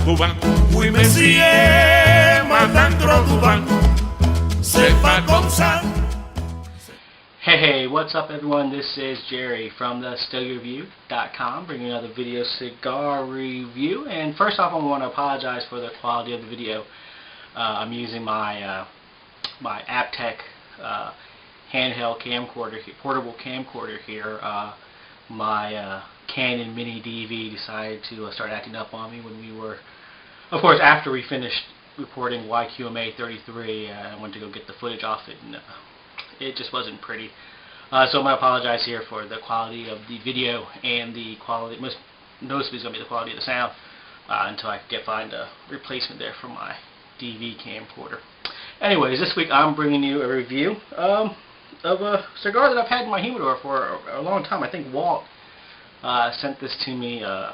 Cuba, fui me sigue matando Cuba, sepa cosa. Hey, what's up everyone? This is Jerry from the StogieReview.com, bringing another video cigar review. And first off, I want to apologize for the quality of the video. I'm using my my Aptec handheld camcorder, portable camcorder here. My Canon Mini DV decided to start acting up on me when we were, of course, after we finished recording YQMA 33. I went to go get the footage off it, and it just wasn't pretty. So I'm going to apologize here for the quality of the video and the quality, most noticeably is going to be the quality of the sound, until I can find a replacement there for my DV camcorder. Anyways, this week I'm bringing you a review of a cigar that I've had in my humidor for a long time. I think Walt sent this to me a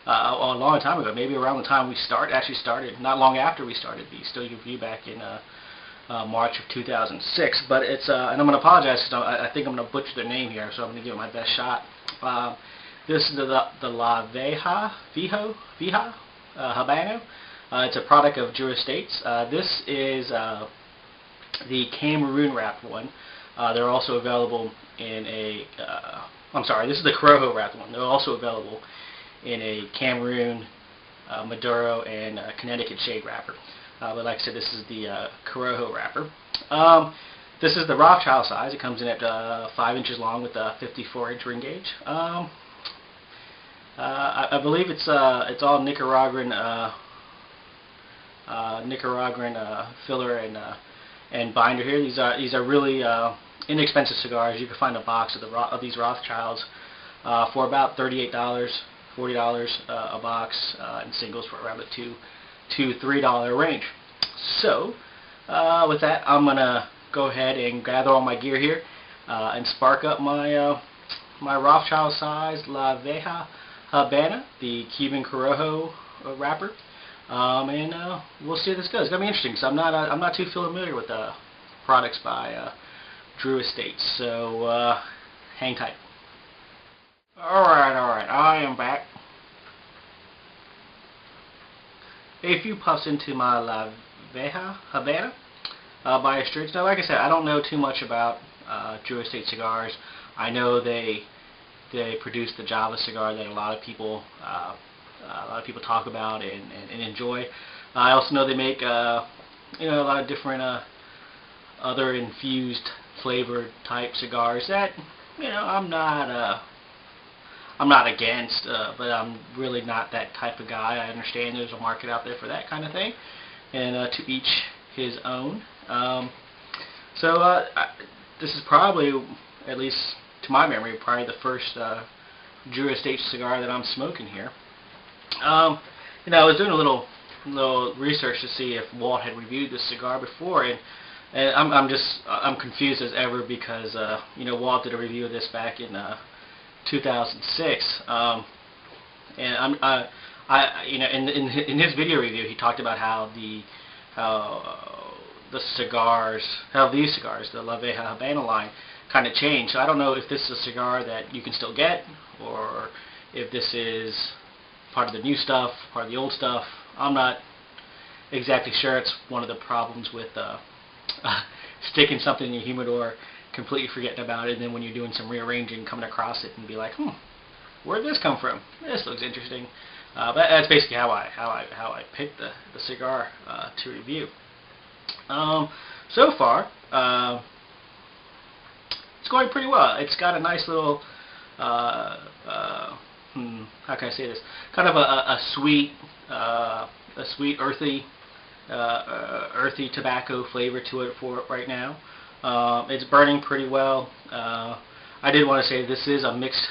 long time ago, maybe around the time we started, not long after we started the Stogie review back in March of 2006. But it's and I'm going to apologize because I think I'm going to butcher their name here, so I'm going to give it my best shot. This is the La Vieja Habana. It's a product of Drew Estates. This is the Cameroon wrapped one. They're also available in a I'm sorry, this is the Corojo wrapped one. They're also available in a Cameroon, Maduro, and Connecticut shade wrapper. But like I said, this is the Corojo wrapper. This is the Rothschild size. It comes in at 5 inches long with a 54-inch ring gauge. I believe it's all Nicaraguan filler and binder here. These are really inexpensive cigars. You can find a box of these Rothschilds for about $38, $40 a box, and singles for around the $2 to $3 range. So with that, I'm gonna go ahead and gather all my gear here and spark up my my Rothschild size La Vieja Habana, the Cuban Corojo wrapper, and we'll see how this goes. It's gonna be interesting because I'm not too familiar with the products by Drew Estates. So hang tight. All right, I am back. A few puffs into my La Vieja Habana by Estates. Now, like I said, I don't know too much about Drew Estate cigars. I know they produce the Java cigar that a lot of people talk about and enjoy. I also know they make a lot of different other infused flavored type cigars that I'm not against, but I'm really not that type of guy. I understand there's a market out there for that kind of thing, and to each his own. This is probably, at least to my memory, probably the first Drew Estate cigar that I'm smoking here. I was doing a little research to see if Walt had reviewed this cigar before, and I'm confused as ever because Walt did a review of this back in 2006, and in his video review he talked about how these cigars, the La Vieja Habana line, kind of changed. So I don't know if this is a cigar that you can still get, or if this is part of the new stuff, part of the old stuff. I'm not exactly sure. It's one of the problems with sticking something in your humidor, completely forgetting about it, and then when you're doing some rearranging, coming across it and be like, where'd this come from? This looks interesting. But that's basically how I picked the cigar to review. So far, it's going pretty well. It's got a nice little how can I say this? Kind of a sweet, earthy tobacco flavor to it for right now. It's burning pretty well. I did want to say this is a mixed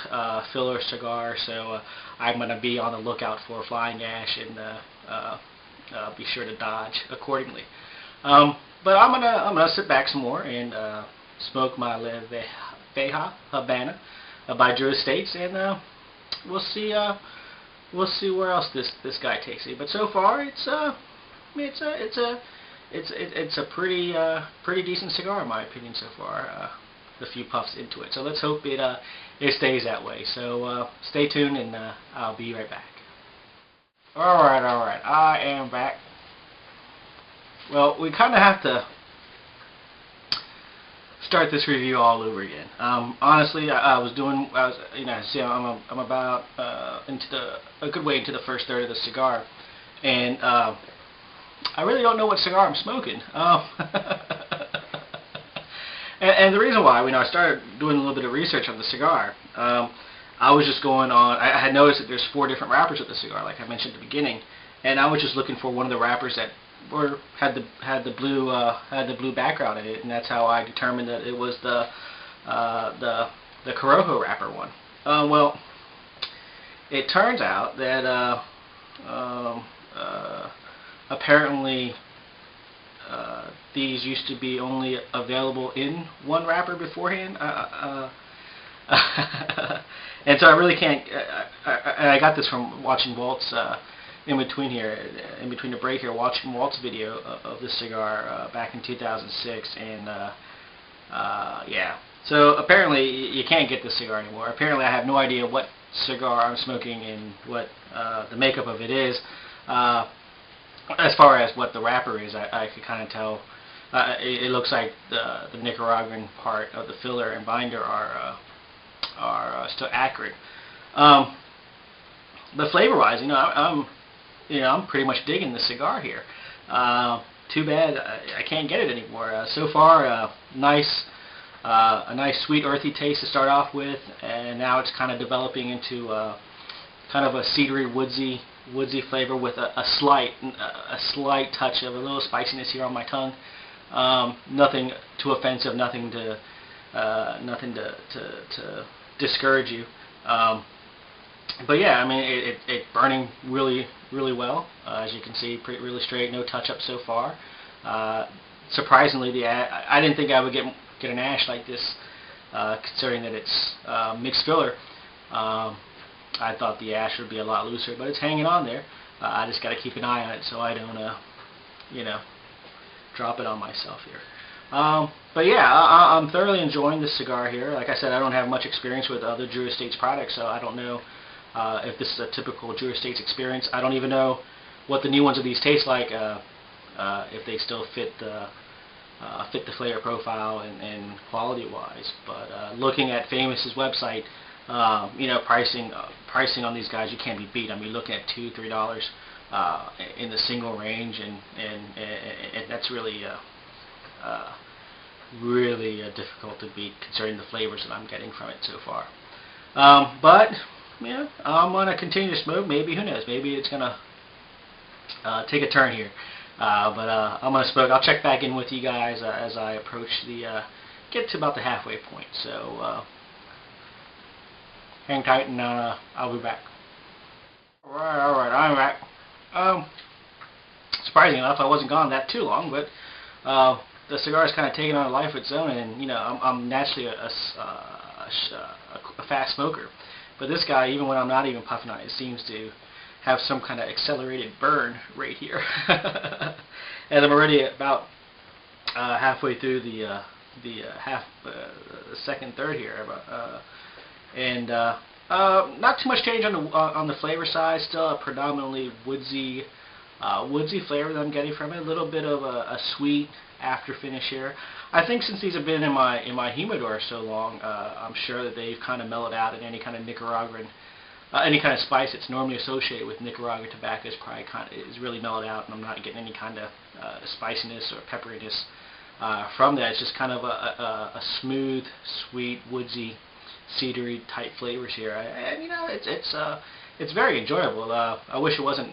filler cigar, so I'm going to be on the lookout for flying ash and be sure to dodge accordingly. But I'm gonna sit back some more and smoke my La Vieja Habana by Drew Estates, and we'll see where else this guy takes me. But so far, it's a pretty decent cigar in my opinion so far. The few puffs into it, so let's hope it stays that way. So stay tuned, and I'll be right back. Alright, I am back. Well, we kind of have to start this review all over again. Honestly, see, I'm about a good way into the first third of the cigar, and I really don't know what cigar I'm smoking. And the reason why, I started doing a little bit of research on the cigar. I was just going on. I had noticed that there's 4 different wrappers of the cigar, like I mentioned at the beginning, and I was just looking for one of the wrappers that had the blue background in it, and that's how I determined that it was the Corojo wrapper one. Well, it turns out that apparently these used to be only available in one wrapper beforehand. And so I really can't. I got this from watching Walt's in between the break here, watching Walt's video of this cigar back in 2006, and yeah. So apparently you can't get this cigar anymore. Apparently I have no idea what cigar I'm smoking and what the makeup of it is. As far as what the wrapper is, I could kind of tell. It looks like the Nicaraguan part of the filler and binder are still accurate. But flavor-wise, I'm pretty much digging the cigar here. Too bad I can't get it anymore. So far, a nice sweet earthy taste to start off with, and now it's kind of developing into kind of a cedary woodsy flavor with a slight touch of a little spiciness here on my tongue. Nothing too offensive, nothing to discourage you. But yeah, it's burning really well. As you can see, really straight, no touch up so far. Surprisingly, I didn't think I would get an ash like this, considering that it's mixed filler. I thought the ash would be a lot looser, but it's hanging on there. I just got to keep an eye on it so I don't, drop it on myself here. But yeah, I'm thoroughly enjoying this cigar here. Like I said, I don't have much experience with other Drew Estates products, so I don't know if this is a typical Drew Estates experience. I don't even know what the new ones of these taste like, if they still fit the flavor profile and quality-wise. But looking at Famous's website, pricing on these guys, you can't be beat. Looking at $2-3 in the single range, and that's really difficult to beat considering the flavors that I'm getting from it so far. But yeah, I'm gonna continue to smoke. Maybe, who knows? Maybe it's gonna take a turn here. But I'm gonna smoke. I'll check back in with you guys as I approach get to about the halfway point. So hang tight, and I'll be back. Alright, I'm back. Surprisingly enough, I wasn't gone that too long, but the cigar is kind of taking on a life of its own, and I'm naturally a fast smoker, but this guy, even when I'm not even puffing on it, seems to have some kind of accelerated burn right here. And I'm already about halfway through the second third here, and not too much change on the flavor side. Still a predominantly woodsy flavor that I'm getting from it. A little bit of a sweet after finish here. I think since these have been in my humidor so long, I'm sure that they've kind of mellowed out, and any kind of Nicaraguan, any kind of spice that's normally associated with Nicaraguan tobacco is really mellowed out, and I'm not getting any kind of spiciness or pepperiness from that. It's just kind of a smooth, sweet, woodsy, cedary type flavors here, and it's very enjoyable. I wish it wasn't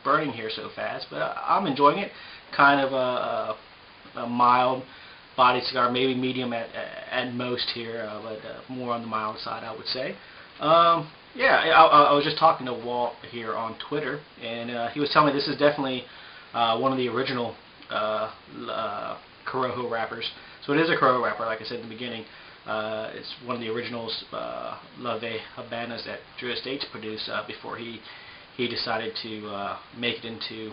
burning here so fast, but I'm enjoying it. Kind of a mild body cigar, maybe medium at most here, but more on the mild side, I would say. Yeah, I was just talking to Walt here on Twitter, and he was telling me this is definitely one of the original Corojo wrappers. So it is a Corojo wrapper, like I said in the beginning. It's one of the originals, Vieja Habanas that Drew Estates produced before he decided to make it into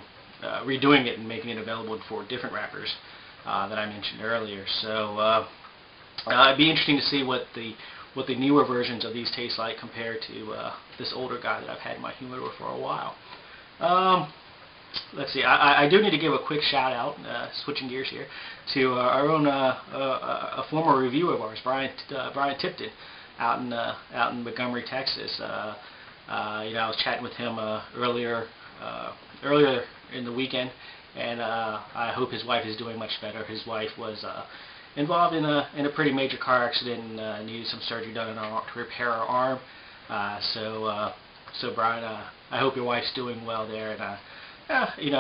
redoing it and making it available in 4 different wrappers that I mentioned earlier. So it'd be interesting to see what the what the newer versions of these taste like compared to this older guy that I've had in my humidor for a while. Let's see. I do need to give a quick shout out, switching gears here, to our own a former reviewer of ours, Brian Tipton, out in Montgomery, Texas. I was chatting with him earlier in the weekend, and I hope his wife is doing much better. His wife was involved in a pretty major car accident and needed some surgery done on her to repair her arm. So Brian, I hope your wife's doing well there, and I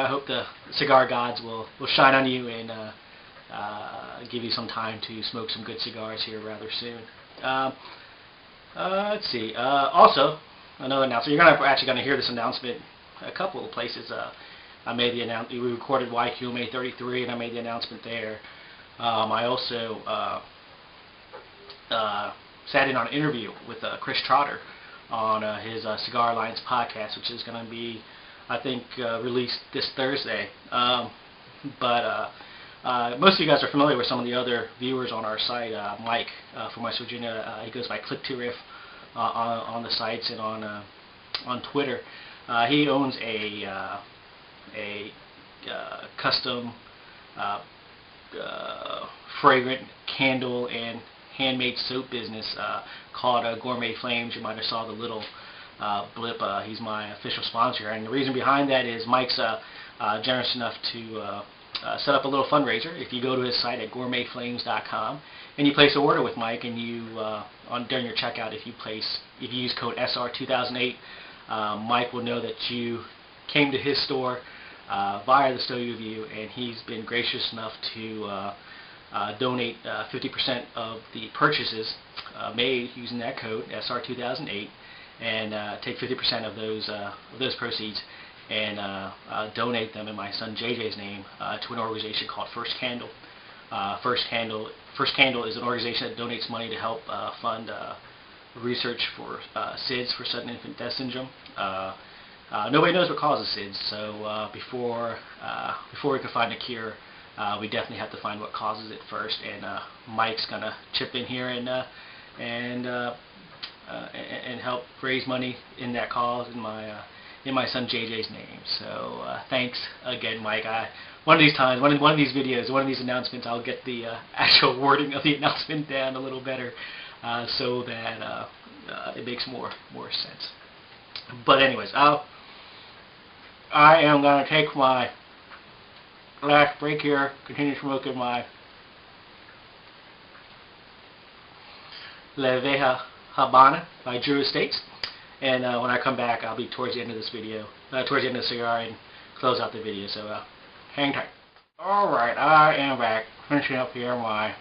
hope the cigar gods will shine on you and give you some time to smoke some good cigars here rather soon. Let's see. Also, another announcement. You're actually going to hear this announcement a couple of places. I made the announcement. We recorded YQMA 33, and I made the announcement there. I also sat in on an interview with Chris Trotter on his Cigar Alliance podcast, which is going to be, I think, released this Thursday. But most of you guys are familiar with some of the other viewers on our site. Mike from West Virginia, he goes by Click2Riff on the sites and on Twitter. He owns a custom fragrant candle and handmade soap business called Gourmet Flames. You might have saw the little blip. He's my official sponsor, and the reason behind that is Mike's generous enough to set up a little fundraiser. If you go to his site at gourmetflames.com and you place an order with Mike, and you during your checkout, if you use code SR2008, Mike will know that you came to his store via the Stogie Review, and he's been gracious enough to donate 50% of the purchases made using that code SR2008, and take 50% of those proceeds and donate them in my son JJ's name to an organization called First Candle. First Candle is an organization that donates money to help fund research for SIDS, for sudden infant death syndrome. Nobody knows what causes SIDS, so before we can find a cure, we definitely have to find what causes it first. And Mike's gonna chip in here and help raise money in that cause in my son JJ's name. So thanks again, Mike. One of these times, one of these videos, one of these announcements, I'll get the actual wording of the announcement down a little better, so that it makes more sense. But anyways, I am going to take my last break here, continue smoking my La Vieja Habana by Drew Estates, and when I come back, I'll be towards the end of this video, towards the end of the cigar, and close out the video, so hang tight. Alright, I am back, finishing up here my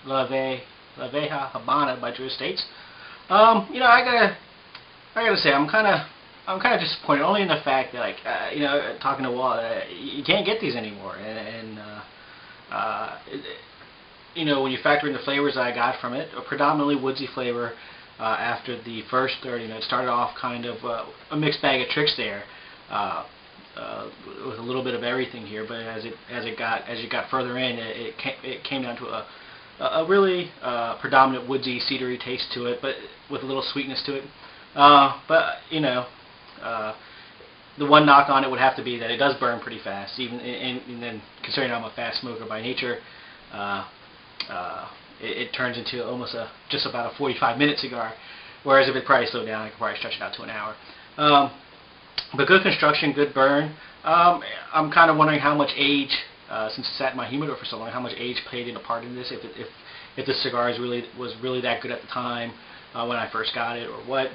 La Vieja Habana by Drew Estates. I gotta say, I'm kind of disappointed, only in the fact that, like, talking to Walt, you can't get these anymore, and when you factor in the flavors that I got from it, a predominantly woodsy flavor. After the first 30, it started off kind of a mixed bag of tricks there, with a little bit of everything here. But as you got further in, it came down to a really predominant woodsy, cedary taste to it, but with a little sweetness to it. But the one knock on it would have to be that it does burn pretty fast. Even and then considering I'm a fast smoker by nature, it turns into almost just about a 45-minute cigar. Whereas if it probably slowed down, I could probably stretch it out to an hour. But good construction, good burn. I'm kind of wondering how much age, since it sat in my humidor for so long, how much age played in a part in this. If the cigar was really that good at the time when I first got it, or what.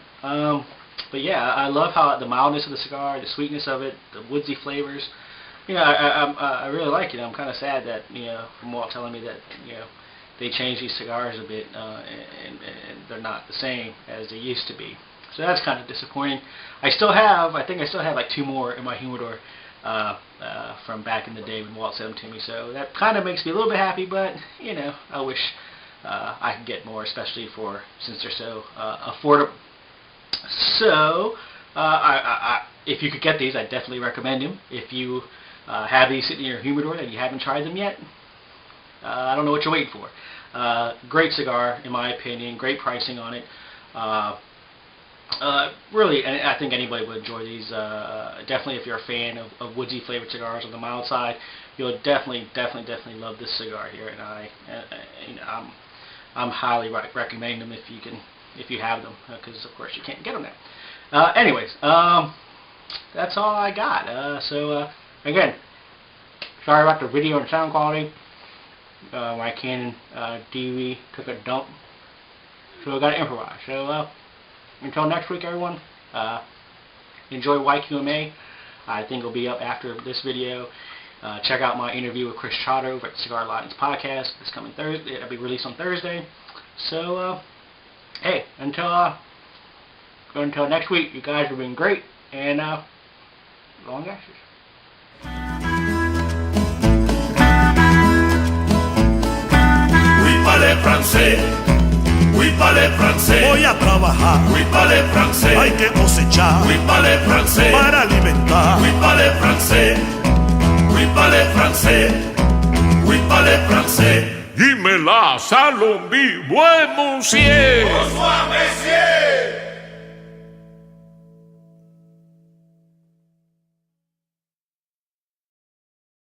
But yeah, I love how the mildness of the cigar, the sweetness of it, the woodsy flavors. I really like it. I'm kind of sad that from Walt telling me that they changed these cigars a bit and they're not the same as they used to be. So that's kind of disappointing. I think I still have like 2 more in my humidor from back in the day when Walt sent them to me. So that kind of makes me a little bit happy, but I wish I could get more, especially since they're so affordable. So if you could get these, I definitely recommend them. If you have these sitting in your humidor and you haven't tried them yet, I don't know what you're waiting for. Great cigar, in my opinion. Great pricing on it. Really, and I think anybody would enjoy these. Definitely, if you're a fan of woodsy flavored cigars on the mild side, you'll definitely love this cigar here. And I'm highly recommending them if you have them, because of course you can't get them now. Anyways, that's all I got. Again, sorry about the video and sound quality. My Canon DV took a dump, so I got to improvise. So until next week, everyone, enjoy YQMA. I think it'll be up after this video. Check out my interview with Chris Trotter over at Cigar Lines Podcast this coming Thursday. It'll be released on Thursday. So, hey, until next week, you guys have been great, and long ashes. Oui, parler français. Oui, parler français. Voy a trabajar. Oui, parler français. Hay que cosechar. Oui, parler français. Para alimentar. Oui, parler français. Oui, parler français. Oui, parler français. Dis-moi là, Salombi, ouais, monsieur. Bonsoir, messieurs.